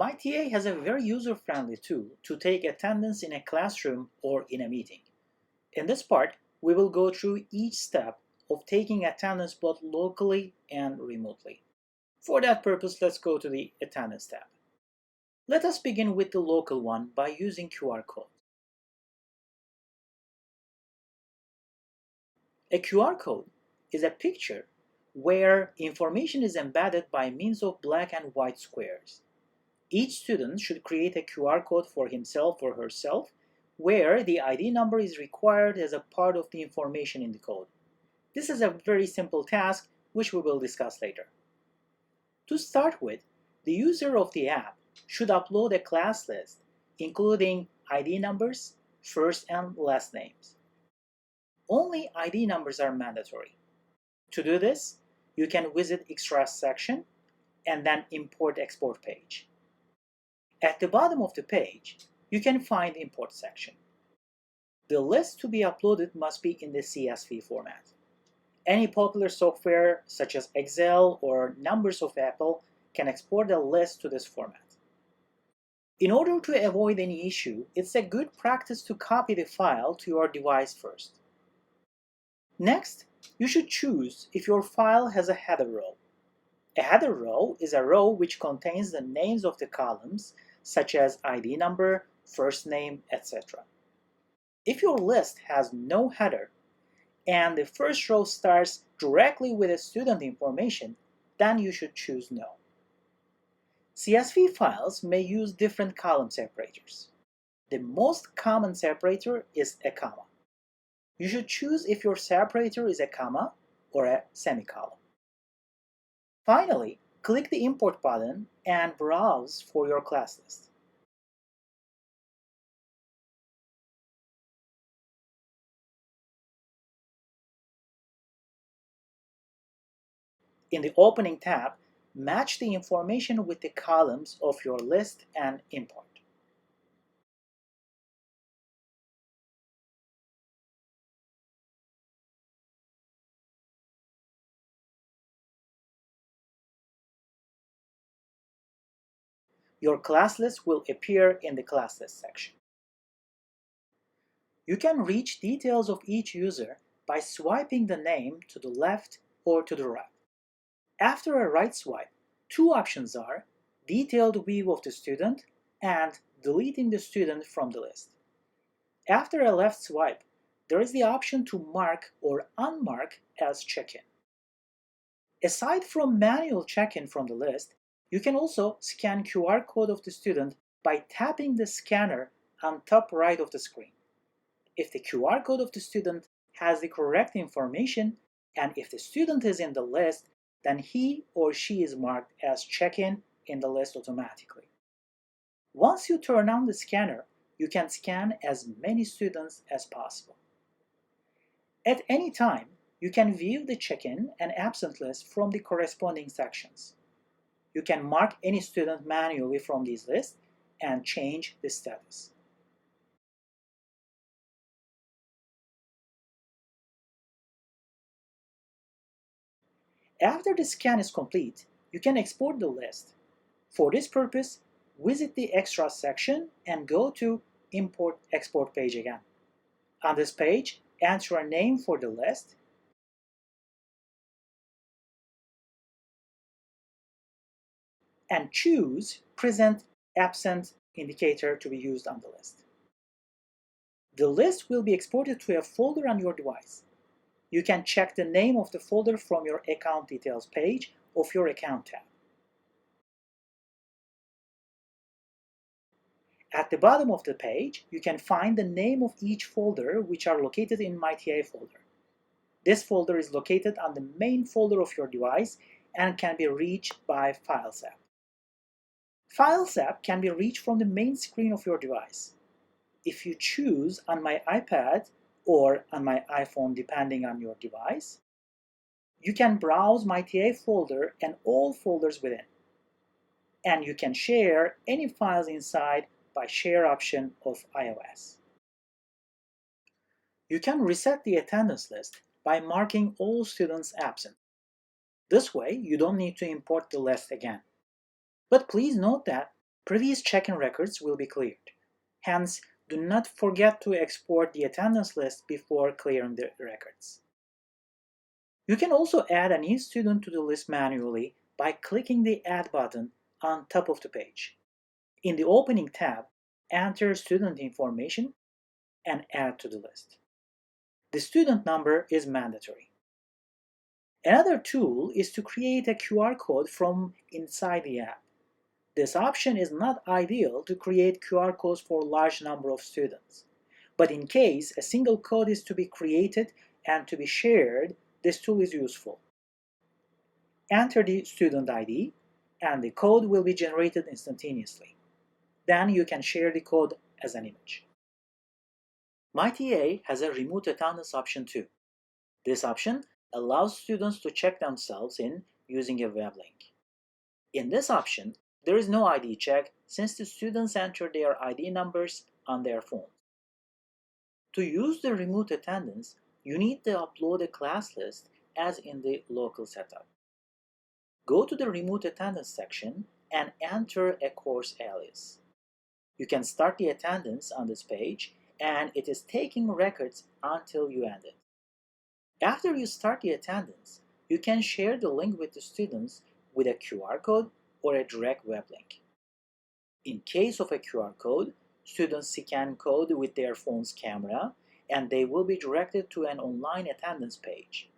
MyTA has a very user-friendly tool to take attendance in a classroom or in a meeting. In this part, we will go through each step of taking attendance both locally and remotely. For that purpose, let's go to the Attendance tab. Let us begin with the local one by using QR code. A QR code is a picture where information is embedded by means of black and white squares. Each student should create a QR code for himself or herself where the ID number is required as a part of the information in the code. This is a very simple task which we will discuss later. To start with, the user of the app should upload a class list including ID numbers, first and last names. Only ID numbers are mandatory. To do this, you can visit Extras section and then Import Export page. At the bottom of the page, you can find Import section. The list to be uploaded must be in the CSV format. Any popular software such as Excel or Numbers of Apple can export a list to this format. In order to avoid any issue, it's a good practice to copy the file to your device first. Next, you should choose if your file has a header row. A header row is a row which contains the names of the columns such as ID number, first name, etc. If your list has no header and the first row starts directly with the student information, then you should choose no. CSV files may use different column separators. The most common separator is a comma. You should choose if your separator is a comma or a semicolon. Finally, click the Import button and browse for your class list. In the Opening tab, match the information with the columns of your list and import. Your class list will appear in the class list section. You can reach details of each user by swiping the name to the left or to the right. After a right swipe, two options are detailed view of the student and deleting the student from the list. After a left swipe, there is the option to mark or unmark as check-in. Aside from manual check-in from the list, you can also scan QR code of the student by tapping the scanner on top right of the screen. If the QR code of the student has the correct information and if the student is in the list, then he or she is marked as check-in in the list automatically. Once you turn on the scanner, you can scan as many students as possible. At any time, you can view the check-in and absent list from the corresponding sections. You can mark any student manually from these lists and change the status. After the scan is complete, you can export the list. For this purpose, visit the Extras section and go to Import Export page again. On this page, enter a name for the list and choose Present Absent indicator to be used on the list. The list will be exported to a folder on your device. You can check the name of the folder from your Account Details page of your Account tab. At the bottom of the page, you can find the name of each folder which are located in MyTA folder. This folder is located on the main folder of your device and can be reached by Files app. Files app can be reached from the main screen of your device. If you choose on my iPad or on my iPhone depending on your device, you can browse MyTA folder and all folders within. And you can share any files inside by Share option of iOS. You can reset the attendance list by marking all students absent. This way, you don't need to import the list again. But please note that Previous check-in records will be cleared. Hence, do not forget to export the attendance list before clearing the records. You can also add a new student to the list manually by clicking the Add button on top of the page. In the Opening tab, enter student information and add to the list. The student number is mandatory. Another tool is to create a QR code from inside the app. This option is not ideal to create QR codes for a large number of students. But in case a single code is to be created and to be shared, this tool is useful. Enter the student ID and the code will be generated instantaneously. Then you can share the code as an image. MyTA has a remote attendance option too. This option allows students to check themselves in using a web link. In this option, there is no ID check since the students enter their ID numbers on their phones. To use the remote attendance, you need to upload a class list as in the local setup. Go to the remote attendance section and enter a course alias. You can start the attendance on this page and it is taking records until you end it. After you start the attendance, you can share the link with the students with a QR code or a direct web link. In case of a QR code, students scan code with their phone's camera and they will be directed to an online attendance page.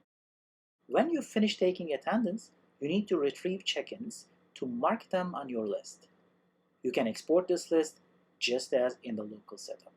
When you finish taking attendance, you need to retrieve check-ins to mark them on your list. You can export this list just as in the local setup.